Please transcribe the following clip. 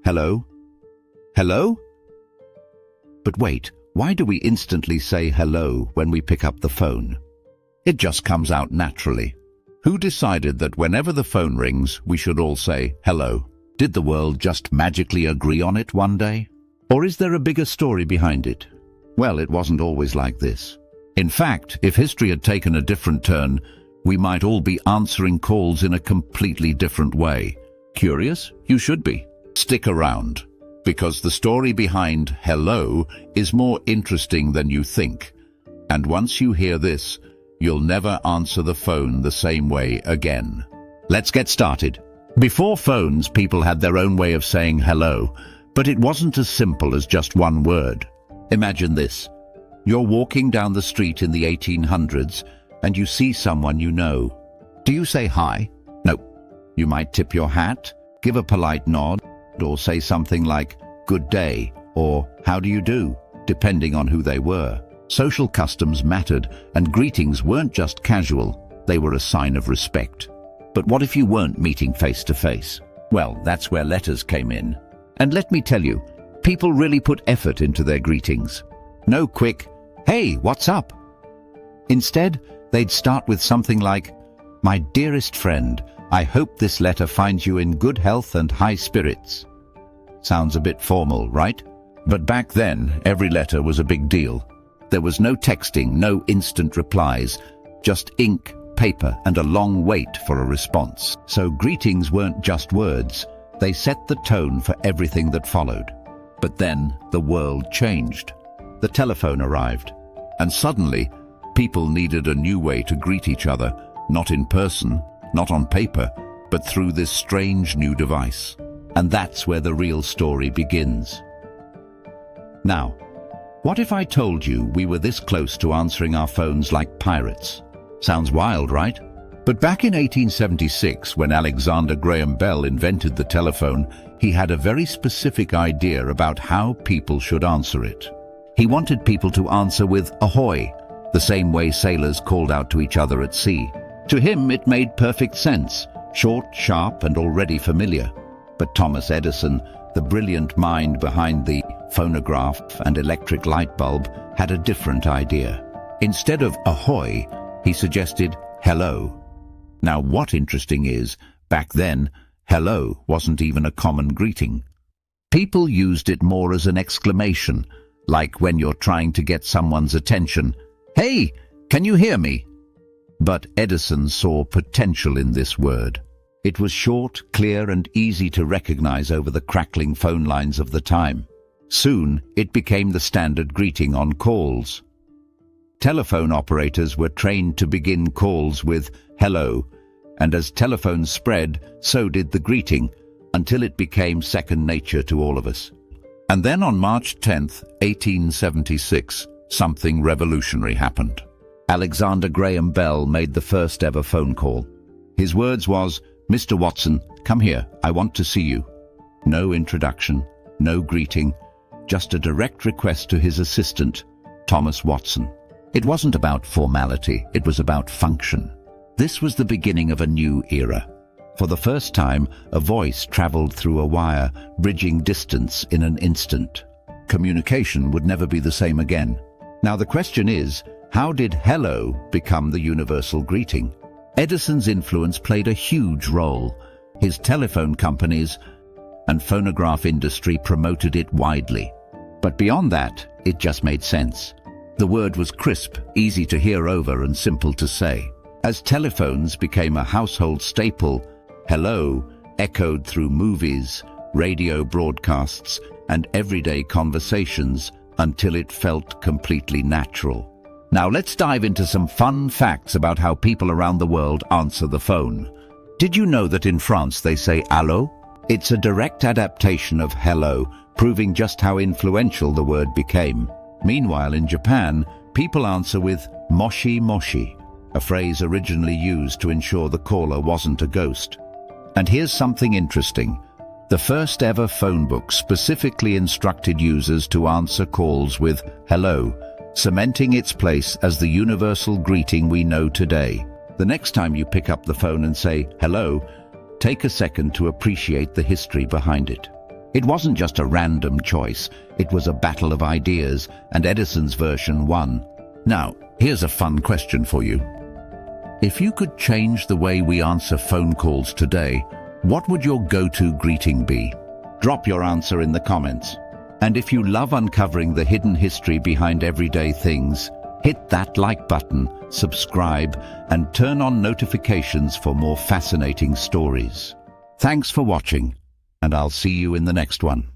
Hello? Hello? But wait, why do we instantly say hello when we pick up the phone? It just comes out naturally. Who decided that whenever the phone rings, we should all say hello? Did the world just magically agree on it one day? Or is there a bigger story behind it? Well, it wasn't always like this. In fact, if history had taken a different turn, we might all be answering calls in a completely different way. Curious? You should be. Stick around, because the story behind hello is more interesting than you think. And once you hear this, you'll never answer the phone the same way again. Let's get started. Before phones, people had their own way of saying hello, but it wasn't as simple as just one word. Imagine this. You're walking down the street in the 1800s and you see someone you know. Do you say hi? No. You might tip your hat, give a polite nod, or say something like, good day, or how do you do, depending on who they were. Social customs mattered, and greetings weren't just casual, they were a sign of respect. But what if you weren't meeting face to face? Well, that's where letters came in. And let me tell you, people really put effort into their greetings. No quick, hey, what's up? Instead, they'd start with something like, my dearest friend, I hope this letter finds you in good health and high spirits. Sounds a bit formal, right? But back then, every letter was a big deal. There was no texting, no instant replies, just ink, paper, and a long wait for a response. So greetings weren't just words, they set the tone for everything that followed. But then the world changed. The telephone arrived, and suddenly people needed a new way to greet each other, not in person, not on paper, but through this strange new device. And that's where the real story begins. Now, what if I told you we were this close to answering our phones like pirates? Sounds wild, right? But back in 1876, when Alexander Graham Bell invented the telephone, he had a very specific idea about how people should answer it. He wanted people to answer with ahoy, the same way sailors called out to each other at sea. To him, it made perfect sense, short, sharp, and already familiar. But Thomas Edison, the brilliant mind behind the phonograph and electric light bulb, had a different idea. Instead of ahoy, he suggested hello. Now, what interesting is, back then, hello wasn't even a common greeting. People used it more as an exclamation, like when you're trying to get someone's attention. Hey, can you hear me? But Edison saw potential in this word. It was short, clear, and easy to recognize over the crackling phone lines of the time. Soon, it became the standard greeting on calls. Telephone operators were trained to begin calls with hello, and as telephones spread, so did the greeting, until it became second nature to all of us. And then on March 10th, 1876, something revolutionary happened. Alexander Graham Bell made the first ever phone call. His words was, Mr. Watson, come here, I want to see you. No introduction, no greeting, just a direct request to his assistant, Thomas Watson. It wasn't about formality, it was about function. This was the beginning of a new era. For the first time, a voice traveled through a wire, bridging distance in an instant. Communication would never be the same again. Now the question is, how did hello become the universal greeting? Edison's influence played a huge role. His telephone companies and phonograph industry promoted it widely. But beyond that, it just made sense. The word was crisp, easy to hear over, and simple to say. As telephones became a household staple, hello echoed through movies, radio broadcasts, and everyday conversations until it felt completely natural. Now let's dive into some fun facts about how people around the world answer the phone. Did you know that in France they say allô? It's a direct adaptation of hello, proving just how influential the word became. Meanwhile, in Japan, people answer with moshi moshi, a phrase originally used to ensure the caller wasn't a ghost. And here's something interesting. The first ever phone book specifically instructed users to answer calls with hello, cementing its place as the universal greeting we know today. The next time you pick up the phone and say hello, take a second to appreciate the history behind it. It wasn't just a random choice, it was a battle of ideas, and Edison's version won. Now, here's a fun question for you. If you could change the way we answer phone calls today, what would your go-to greeting be? Drop your answer in the comments. And if you love uncovering the hidden history behind everyday things, hit that like button, subscribe, and turn on notifications for more fascinating stories. Thanks for watching, and I'll see you in the next one.